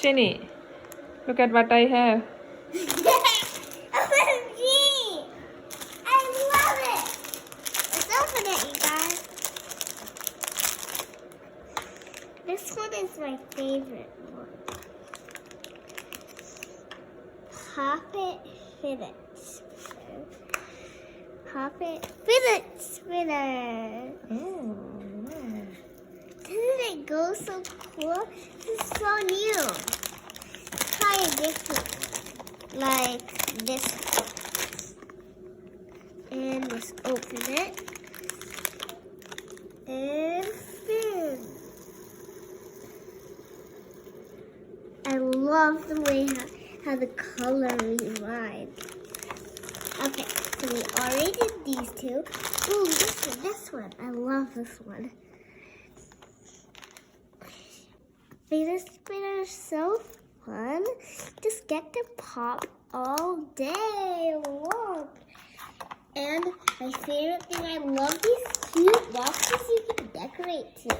Shinny, look at what I have. OMG! I love it! Let's open it, you guys. This one is my favorite one. Pop It Fidgets. Pop It Fidgets winner. Oh. Doesn't it go so cool? This is so new. Try a different one. Like this one. And just open it. And spin. I love the way how the color reminds. Okay, so we already did these two. Ooh, this one. I love this one. Fidget spinner is so fun. Just get to pop all day long. And my favorite thing, I love these cute boxes you can decorate too.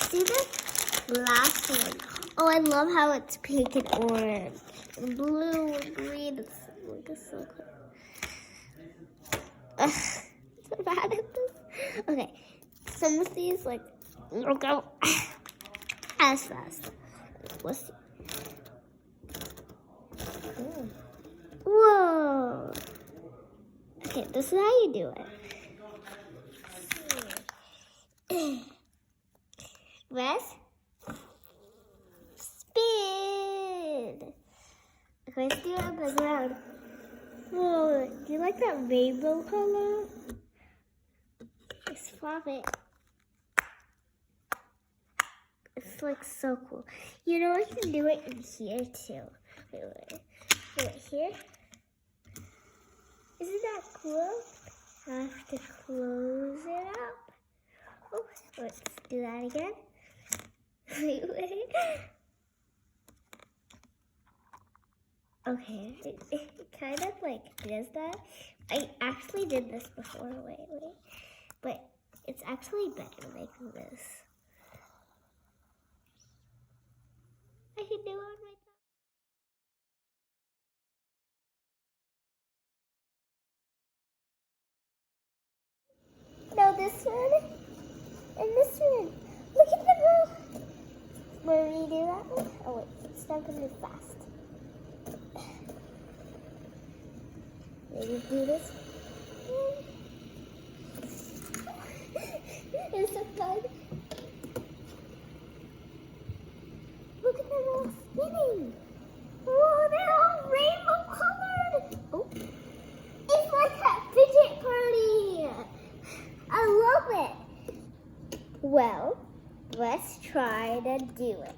See the last one? Oh, I love how it's pink and orange. And blue and green. It's so cool. So bad at this. Okay, some of these will go as fast. Let's see. Whoa. Okay, this is how you do it. Press. Spin. Okay, let's do it on the ground. Whoa, do you like that rainbow color? Let's pop it. It's so cool. You know, I can do it in here too. Wait, here. Isn't that cool? I have to close it up. Oh, let's do that again. Wait. Okay, it kind of does that. I actually did this before. Wait. But it's actually better like this. I can do it on my thumb. Now this one and this one. Look at them all. Want me to do that one? Oh wait, it's not gonna be fast. Maybe do this. It's so fun. Look at them all spinning. Whoa, they're all rainbow colored. Oh, it's like a fidget party. I love it. Well, let's try to do it.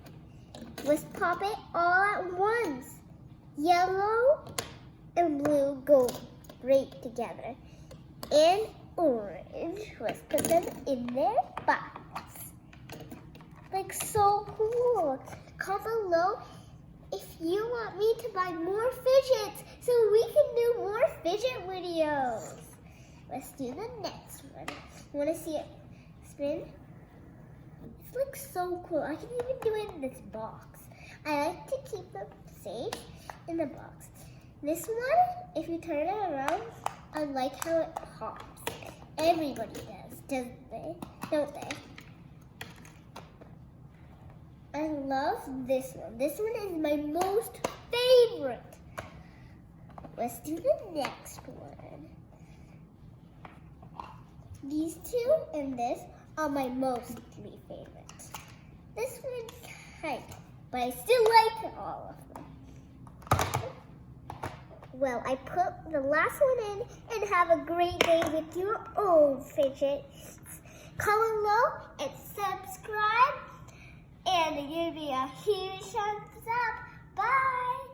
Let's pop it all at once. Yellow and blue go great together. And orange. Let's put them in their box. So cool. Comment below if you want me to buy more fidgets so we can do more fidget videos. Let's do the next one. You want to see it spin? It's so cool. I can even do it in this box. I like to keep them safe in the box. This one, if you turn it around, I like how it pops. Everybody does, don't they? I love this one. This one is my most favorite. Let's do the next one. These two and this are my mostly favorites. This one's kind of, but I still like all of them. Well, I put the last one in and have a great day with your own fidgets. Comment below and subscribe and give me a huge thumbs up. Bye!